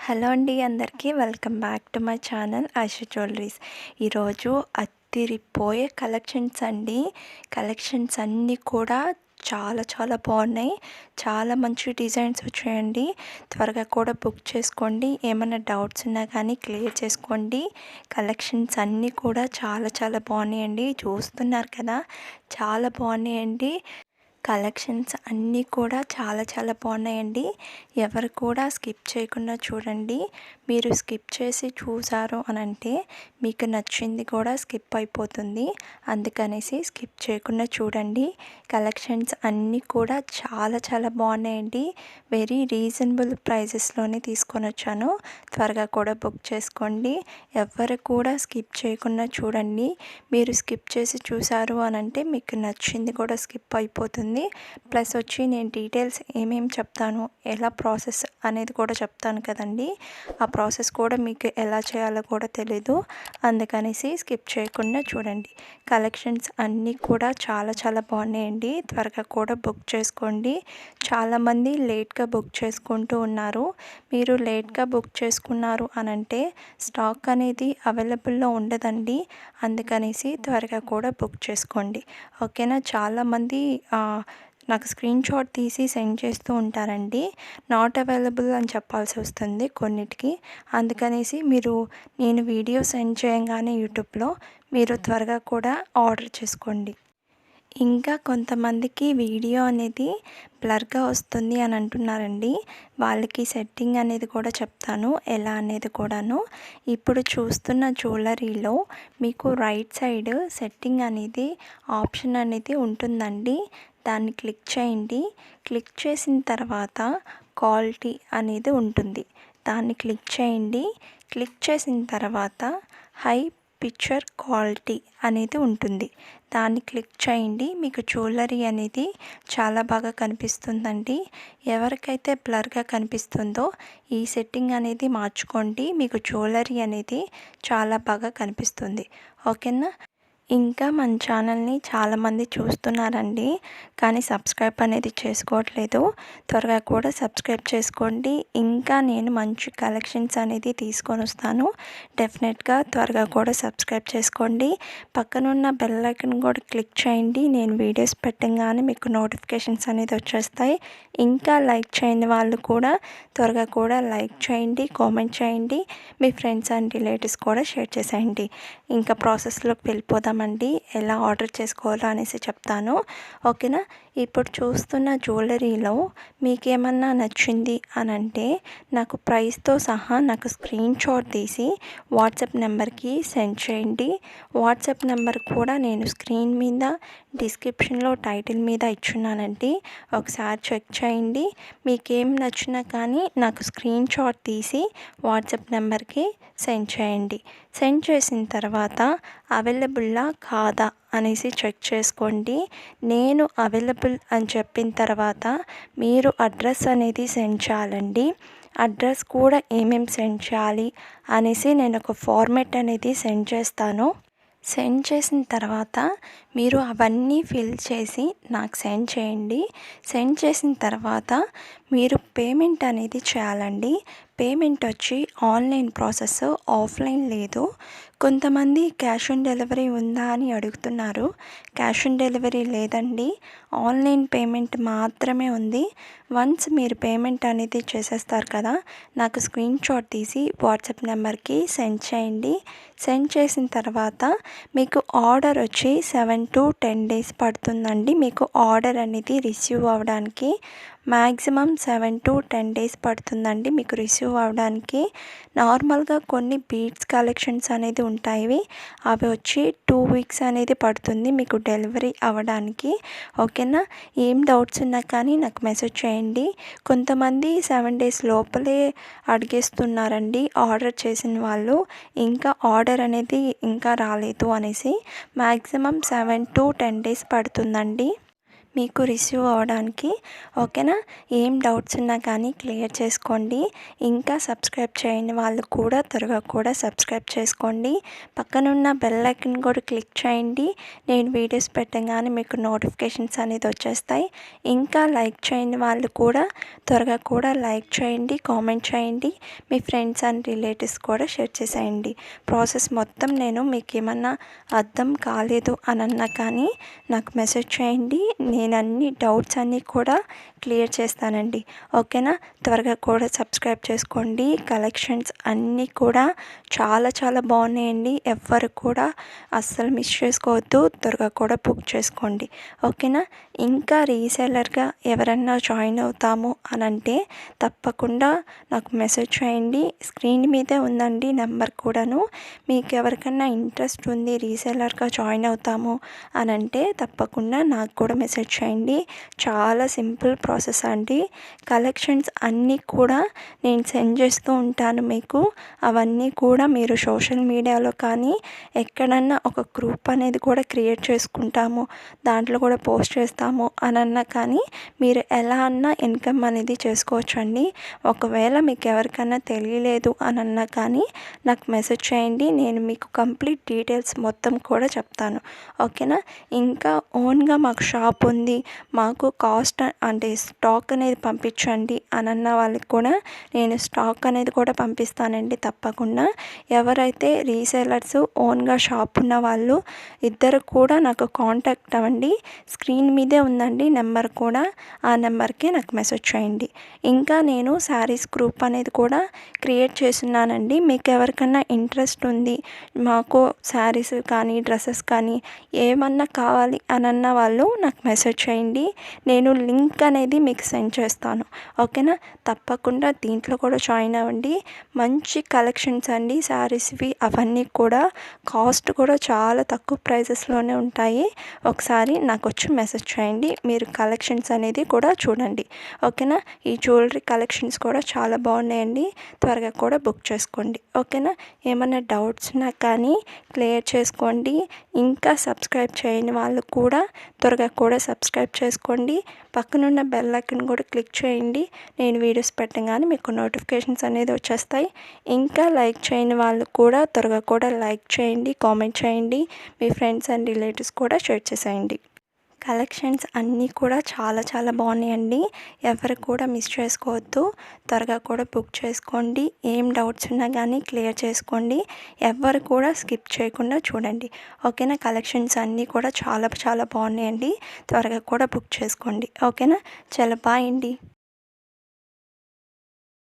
Hello అండి, అందరికీ welcome back to my channel Ayesha jewelleries. ఈరోజు అత్తిరిపోయే కలెక్షన్స్ అండి. కలెక్షన్స్ అన్నీ కూడా చాలా చాలా బాగున్నాయి. చాలా మంచి డిజైన్స్ వచ్చాయండి. త్వరగా కూడా బుక్ చేసుకోండి. ఏమైనా డౌట్స్ ఉన్నా కానీ క్లియర్ చేసుకోండి. కలెక్షన్స్ అన్నీ కూడా చాలా చాలా బాగున్నాయండి. చూస్తున్నారు కదా, చాలా బాగున్నాయండి. కలెక్షన్స్ అన్నీ కూడా చాలా చాలా బాగున్నాయండి. ఎవరు కూడా స్కిప్ చేయకుండా చూడండి. మీరు స్కిప్ చేసి చూసారు అని అంటే మీకు నచ్చింది కూడా స్కిప్ అయిపోతుంది. అందుకనేసి స్కిప్ చేయకుండా చూడండి. కలెక్షన్స్ అన్నీ కూడా చాలా చాలా బాగున్నాయండి. వెరీ రీజనబుల్ ప్రైజెస్లోనే తీసుకొని వచ్చాను. త్వరగా కూడా బుక్ చేసుకోండి. ఎవరు కూడా స్కిప్ చేయకుండా చూడండి. మీరు స్కిప్ చేసి చూసారు అని అంటే మీకు నచ్చింది కూడా స్కిప్ అయిపోతుంది. ప్లస్ వచ్చి నేను డీటెయిల్స్ ఏమేమి చెప్తాను, ఎలా ప్రాసెస్ అనేది కూడా చెప్తాను కదండి. ఆ ప్రాసెస్ కూడా మీకు ఎలా చేయాలో కూడా తెలీదు. అందుకనేసి స్కిప్ చేయకుండా చూడండి. కలెక్షన్స్ అన్నీ కూడా చాలా చాలా బాగున్నాయండి. త్వరగా కూడా బుక్ చేసుకోండి. చాలామంది లేట్గా బుక్ చేసుకుంటూ ఉన్నారు. మీరు లేట్గా బుక్ చేసుకున్నారు అని అంటే స్టాక్ అనేది అవైలబుల్లో ఉండదండి. అందుకనేసి త్వరగా కూడా బుక్ చేసుకోండి, ఓకేనా. చాలామంది నాకు స్క్రీన్ షాట్ తీసి సెండ్ చేస్తూ ఉంటారండి. నాట్ అవైలబుల్ అని చెప్పాల్సి వస్తుంది కొన్నిటికి. అందుకనేసి నేను వీడియో సెండ్ చేయగానే యూట్యూబ్లో మీరు త్వరగా కూడా ఆర్డర్ చేసుకోండి. ఇంకా కొంతమందికి వీడియో అనేది బ్లర్గా వస్తుంది అని అంటున్నారండి. వాళ్ళకి సెట్టింగ్ అనేది కూడా చెప్తాను, ఎలా అనేది కూడాను. ఇప్పుడు చూస్తున్న జ్యువెలరీలో మీకు రైట్ సైడ్ సెట్టింగ్ అనేది ఆప్షన్ అనేది ఉంటుందండి. దాన్ని క్లిక్ చేయండి. క్లిక్ చేసిన తర్వాత క్వాలిటీ అనేది ఉంటుంది. దాన్ని క్లిక్ చేయండి. క్లిక్ చేసిన తర్వాత హై పిక్చర్ క్వాలిటీ అనేది ఉంటుంది. దాన్ని క్లిక్ చేయండి. మీకు జ్యువెలరీ అనేది చాలా బాగా కనిపిస్తుందండి. ఎవరికైతే బ్లర్గా కనిపిస్తుందో ఈ సెట్టింగ్ అనేది మార్చుకోండి. మీకు జ్యువెలరీ అనేది చాలా బాగా కనిపిస్తుంది, ఓకేనా. ఇంకా మన ఛానల్ని చాలామంది చూస్తున్నారండి, కానీ సబ్స్క్రైబ్ అనేది చేసుకోవట్లేదు. త్వరగా కూడా సబ్స్క్రైబ్ చేసుకోండి. ఇంకా నేను మంచి కలెక్షన్స్ అనేది తీసుకొని వస్తాను. డెఫినెట్గా త్వరగా కూడా సబ్స్క్రైబ్ చేసుకోండి. పక్కనున్న బెల్ ఐకాన్ కూడా క్లిక్ చేయండి. నేను వీడియోస్ పెట్టగానే మీకు నోటిఫికేషన్స్ అనేది వచ్చేస్తాయి. ఇంకా లైక్ చేయని వాళ్ళు కూడా త్వరగా కూడా లైక్ చేయండి, కామెంట్ చేయండి. మీ ఫ్రెండ్స్ అండ్ రిలేటివ్స్ కూడా షేర్ చేసేయండి. ఇంకా ప్రాసెస్లోకి వెళ్ళిపోదామండి. ఎలా ఆర్డర్ చేసుకోవాలో అనేసి చెప్తాను, ఓకేనా. ఇప్పుడు చూస్తున్న జ్యువెలరీలో మీకేమన్నా నచ్చింది అని అంటే నాకు ప్రైస్తో సహా నాకు స్క్రీన్ షాట్ తీసి వాట్సాప్ నెంబర్కి సెండ్ చేయండి. వాట్సాప్ నెంబర్ కూడా నేను స్క్రీన్ మీద డిస్క్రిప్షన్లో టైటిల్ మీద ఇచ్చున్నానండి. ఒకసారి చెక్ చేయండి. మీకేం నచ్చినా కానీ నాకు స్క్రీన్ షాట్ తీసి వాట్సాప్ నెంబర్కి సెండ్ చేయండి. సెండ్ చేసిన తర్వాత అవైలబుల్లా కాదా అనేసి చెక్ చేసుకోండి. నేను అవైలబుల్ అని చెప్పిన తర్వాత మీరు అడ్రస్ అనేది సెండ్ చేయాలండి. అడ్రస్ కూడా ఏమేమి సెండ్ చేయాలి అనేసి నేను ఒక ఫార్మాట్ అనేది సెండ్ చేస్తాను. సెండ్ చేసిన తర్వాత మీరు అవన్నీ ఫిల్ చేసి నాకు సెండ్ చేయండి. సెండ్ చేసిన తర్వాత మీరు పేమెంట్ అనేది చేయాలండి. పేమెంట్ వచ్చి ఆన్లైన్ ప్రాసెస్, ఆఫ్లైన్ లేదు. కొంతమంది క్యాష్ ఆన్ డెలివరీ ఉందా అని అడుగుతున్నారు. క్యాష్ ఆన్ డెలివరీ లేదండి, ఆన్లైన్ పేమెంట్ మాత్రమే ఉంది. వన్స్ మీరు పేమెంట్ అనేది చేసేస్తారు కదా, నాకు స్క్రీన్ షాట్ తీసి వాట్సాప్ నెంబర్కి సెండ్ చేయండి. సెండ్ చేసిన తర్వాత మీకు ఆర్డర్ వచ్చి 7 to 10 days పడుతుందండి. మీకు ఆర్డర్ అనేది రిసీవ్ అవ్వడానికి మ్యాక్సిమం 7 to 10 days పడుతుందండి మీకు రిసీవ్ అవ్వడానికి. నార్మల్గా కొన్ని బీడ్స్ కలెక్షన్స్ అనేది ఉంటాయి, అవి వచ్చి 2 weeks అనేది పడుతుంది మీకు డెలివరీ అవ్వడానికి, ఓకేనా. ఏం డౌట్స్ ఉన్నా కానీ నాకు మెసేజ్ చేయండి. కొంతమంది 7 days లోపలే అడిగేస్తున్నారండి ఆర్డర్ చేసిన వాళ్ళు. ఇంకా ఆర్డర్ అనేది ఇంకా రాలేదు అనేసి. మ్యాక్సిమం 7 to 10 days పడుతుందండి. మీకు రిసీవ్ అవ్వడానికి. ఓకేనా? ఏం డౌట్స్ ఉన్నా కానీ క్లియర్ చేసుకోండి. ఇంకా సబ్స్క్రైబ్ చేయని వాళ్ళు కూడా త్వరగా కూడా సబ్స్క్రైబ్ చేసుకోండి. పక్కనున్న బెల్ ఐకాన్ కూడా క్లిక్ చేయండి. నేను వీడియోస్ పెట్టగానే మీకు నోటిఫికేషన్స్ అనేది వచ్చేస్తాయి. ఇంకా లైక్ చేయని వాళ్ళు కూడా త్వరగా కూడా లైక్ చేయండి, కామెంట్ చేయండి. మీ ఫ్రెండ్స్ అండ్ రిలేటివ్స్ కూడా షేర్ చేసేయండి. ప్రాసెస్ మొత్తం నేను మీకు ఏమన్నా అర్థం కాలేదు అని అన్నా కానీ నాకు మెసేజ్ చేయండి. నేను అన్ని డౌట్స్ అన్నీ కూడా క్లియర్ చేస్తానండి. ఓకేనా? త్వరగా కూడా సబ్స్క్రైబ్ చేసుకోండి. కలెక్షన్స్ అన్నీ కూడా చాలా చాలా బాగున్నాయండి. ఎవ్వరు కూడా అస్సలు మిస్ చేసుకోవద్దు. త్వరగా కూడా బుక్ చేసుకోండి. ఓకేనా? ఇంకా రీసెలర్గా ఎవరన్నా జాయిన్ అవుతాము అని అంటే తప్పకుండా నాకు మెసేజ్ చేయండి. స్క్రీన్ మీదే ఉందండి నెంబర్ కూడాను. మీకు ఎవరికన్నా ఇంట్రెస్ట్ ఉంది రీసెలర్గా జాయిన్ అవుతాము అని అంటే తప్పకుండా నాకు కూడా మెసేజ్ చేయండి. చాలా సింపుల్ ప్రాసెస్ అండి. కలెక్షన్స్ అన్నీ కూడా నేను సెండ్ చేస్తూ ఉంటాను మీకు. అవన్నీ కూడా మీరు సోషల్ మీడియాలో కానీ ఎక్కడన్నా ఒక గ్రూప్ అనేది కూడా క్రియేట్ చేసుకుంటాము, దాంట్లో కూడా పోస్ట్ చేస్తాము అని అన్నా కానీ మీరు ఎలా అన్నా ఇన్కమ్ అనేది చేసుకోవచ్చండి. ఒకవేళ మీకు ఎవరికైనా తెలియలేదు అని అన్నా కానీ నాకు మెసేజ్ చేయండి. నేను మీకు కంప్లీట్ డీటెయిల్స్ మొత్తం కూడా చెప్తాను. ఓకేనా? ఇంకా ఓన్గా మాకు షాప్ ఉంది, మాకు కాస్ట్ అంటే స్టాక్ అనేది పంపించండి అని అన్న వాళ్ళకి కూడా నేను స్టాక్ అనేది కూడా పంపిస్తానండి తప్పకుండా. ఎవరైతే రీసేలర్స్ ఓన్గా షాప్ ఉన్న వాళ్ళు ఇద్దరు కూడా నాకు కాంటాక్ట్ అవ్వండి. స్క్రీన్ మీదే ఉందండి నెంబర్ కూడా. ఆ నెంబర్కి నాకు మెసేజ్ చేయండి. ఇంకా నేను శారీస్ గ్రూప్ అనేది కూడా క్రియేట్ చేస్తున్నానండి. మీకు ఎవరికన్నా ఇంట్రెస్ట్ ఉంది, మాకు శారీస్ కానీ డ్రెస్సెస్ కానీ ఏమన్నా కావాలి అని అన్న వాళ్ళు నాకు మెసేజ్ చేయండి. నేను లింక్ అనేది మీకు సెండ్ చేస్తాను. ఓకేనా? తప్పకుండా దీంట్లో కూడా జాయిన్ అవ్వండి. మంచి కలెక్షన్స్ అండి శారీస్వి. అవన్నీ కూడా కాస్ట్ కూడా చాలా తక్కువ ప్రైజెస్లోనే ఉంటాయి. ఒకసారి నాకు వచ్చి మెసేజ్ చేయండి. మీరు కలెక్షన్స్ అనేది కూడా చూడండి. ఓకేనా? ఈ జ్యువెలరీ కలెక్షన్స్ కూడా చాలా బాగున్నాయండి. త్వరగా కూడా బుక్ చేసుకోండి. ఓకేనా? ఏమైనా డౌట్స్ ఉన్నా కానీ క్లియర్ చేసుకోండి. ఇంకా సబ్స్క్రైబ్ చేయని వాళ్ళు కూడా త్వరగా కూడా సబ్స్క్రైబ్ చేసుకోండి. పక్కనున్న బెల్ ఐకాన్ కూడా క్లిక్ చేయండి. నేను వీడియోస్ పెట్టగానే మీకు నోటిఫికేషన్స్ అనేది వచ్చేస్తాయి. ఇంకా లైక్ చేయని వాళ్ళు కూడా త్వరగా కూడా లైక్ చేయండి, కామెంట్ చేయండి. మీ ఫ్రెండ్స్ అండ్ రిలేటివ్స్ కూడా షేర్ చేసేయండి. కలెక్షన్స్ అన్నీ కూడా చాలా చాలా బాగున్నాయండి. ఎవరు కూడా మిస్ చేసుకోవద్దు. త్వరగా కూడా బుక్ చేసుకోండి. ఏం డౌట్స్ ఉన్నా కానీ క్లియర్ చేసుకోండి. ఎవ్వరు కూడా స్కిప్ చేయకుండా చూడండి. ఓకేనా? కలెక్షన్స్ అన్నీ కూడా చాలా చాలా బాగున్నాయండి. త్వరగా కూడా బుక్ చేసుకోండి. ఓకేనా? చాలా బాయ్ అండి.